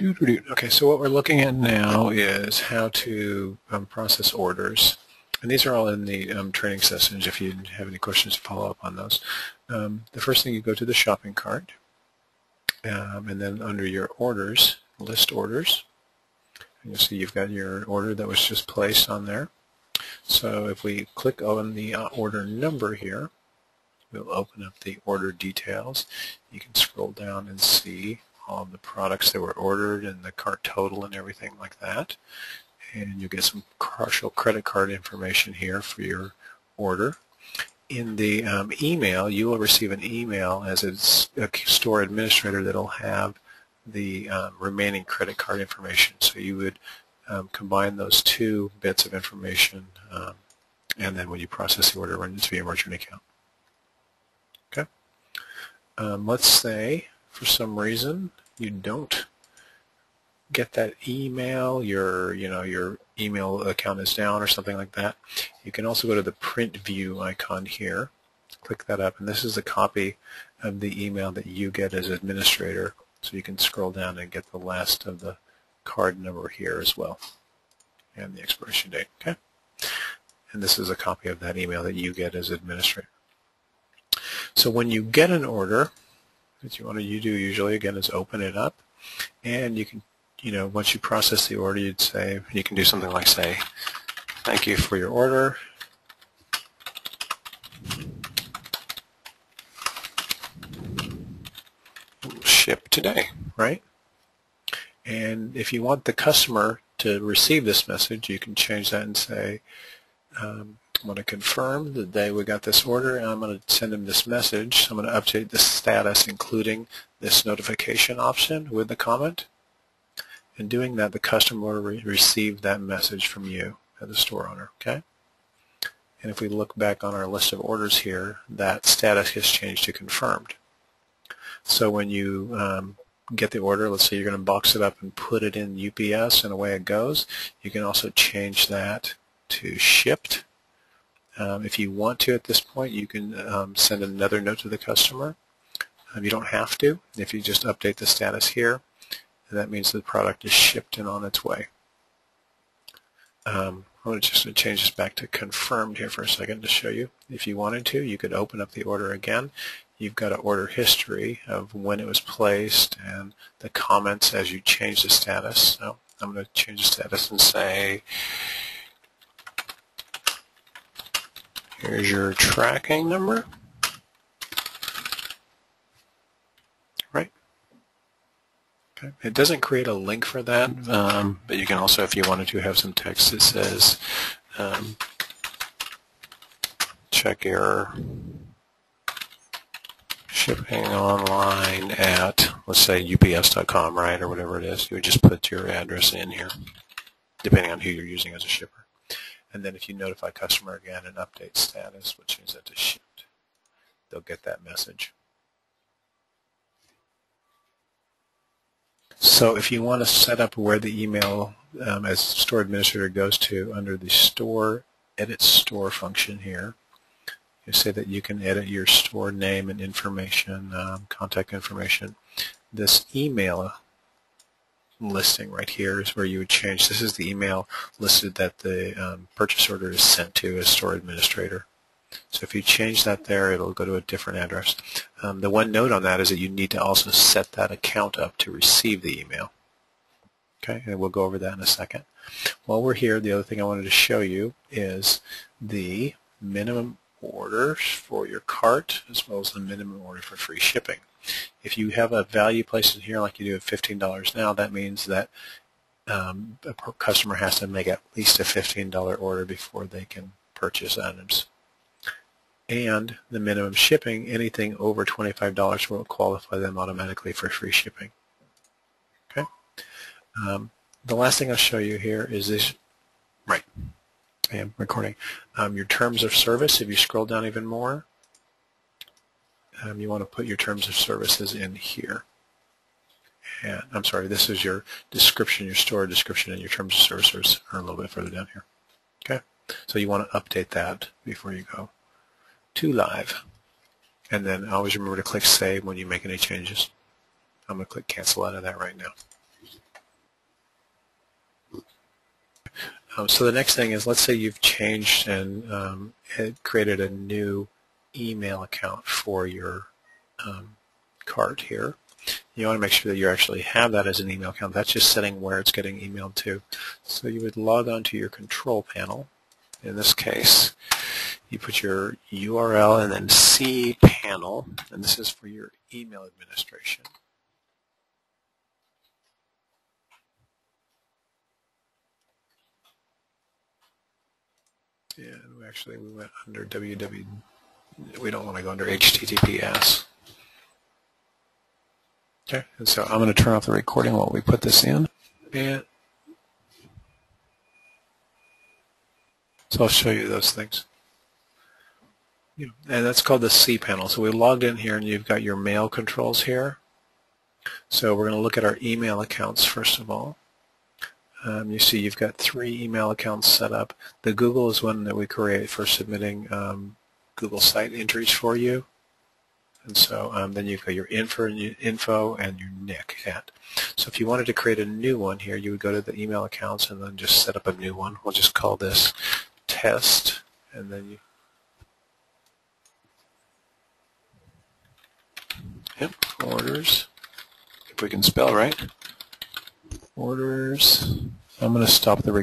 Okay, so what we're looking at now is how to process orders. And these are all in the training sessions if you have any questions to follow up on those. The first thing, you go to the shopping cart, and then under your orders, list orders, and you'll see you've got your order that was just placed on there. So if we click on the order number here, we'll open up the order details. You can scroll down and see all of the products that were ordered and the cart total and everything like that. And you'll get some partial credit card information here for your order. In the email, you will receive an email as a store administrator that will have the remaining credit card information. So you would combine those two bits of information, and then when you process the order, run it to your merchant account. Okay. Let's say for some reason you don't get that email, your email account is down or something like that. You can also go to the print view icon here, click that up, and this is a copy of the email that you get as administrator. So you can scroll down and get the last of the card number here as well, and the expiration date. Okay, and this is a copy of that email that you get as administrator. So when you get an order, what you do usually again is open it up, and you can, once you process the order, you'd say, you can do something like say, "Thank you for your order. Ship today," right? And if you want the customer to receive this message, you can change that and say, I want to confirm the day we got this order, and I'm going to send them this message. So I'm going to update the status, including this notification option with the comment. In doing that, the customer will receive that message from you as the store owner. Okay? And if we look back on our list of orders here, that status has changed to confirmed. So when you get the order, let's say you're going to box it up and put it in UPS, and away it goes. You can also change that to shipped. If you want to at this point, you can send another note to the customer. You don't have to. If you just update the status here, that means the product is shipped and on its way. I'm just going to change this back to confirmed here for a second to show you. If you wanted to, you could open up the order again. You've got an order history of when it was placed and the comments as you change the status. So I'm going to change the status and say, "Here's your tracking number." Right? Okay. It doesn't create a link for that, but you can also, if you wanted to, have some text that says, "Check your shipping online at," let's say ups.com, right, or whatever it is. You would just put your address in here, depending on who you're using as a shipper. And then if you notify customer again and update status, which means that it's shipped, they'll get that message. So if you want to set up where the email as store administrator goes to under the store edit store function here, you say that you can edit your store name and information, contact information. This email listing right here is where you would change. This is the email listed that the purchase order is sent to as store administrator. So if you change that there, it'll go to a different address. The one note on that is that you need to also set that account up to receive the email. Okay, and we'll go over that in a second. While we're here, the other thing I wanted to show you is the minimum order for your cart as well as the minimum order for free shipping. If you have a value placed in here like you do at $15 now, that means that a customer has to make at least a $15 order before they can purchase items. And the minimum shipping, anything over $25 will qualify them automatically for free shipping. Okay. The last thing I'll show you here is this. Right. I am recording. Your terms of service. If you scroll down even more, you want to put your terms of services in here. And I'm sorry, this is your description, your store description, and your terms of services are a little bit further down here. Okay. So you want to update that before you go to live. And then always remember to click Save when you make any changes. I'm going to click Cancel out of that right now. So the next thing is, let's say you've changed and created a new email account for your cart here. You want to make sure that you actually have that as an email account. That's just setting where it's getting emailed to. So you would log on to your control panel. In this case, you put your URL and then cPanel, and this is for your email administration. And we went under www. We don't want to go under HTTPS. Okay, and so I'm going to turn off the recording while we put this in. And so I'll show you those things. And that's called the cPanel. So we logged in here and you've got your mail controls here. So we're going to look at our email accounts first of all. You see you've got 3 email accounts set up. The Google is one that we create for submitting Google site entries for you. And so then you've got your info and your Nick at. So if you wanted to create a new one here, you would go to the email accounts and then just set up a new one. We'll just call this test, and then you orders, if we can spell right, orders. I'm going to stop the recording.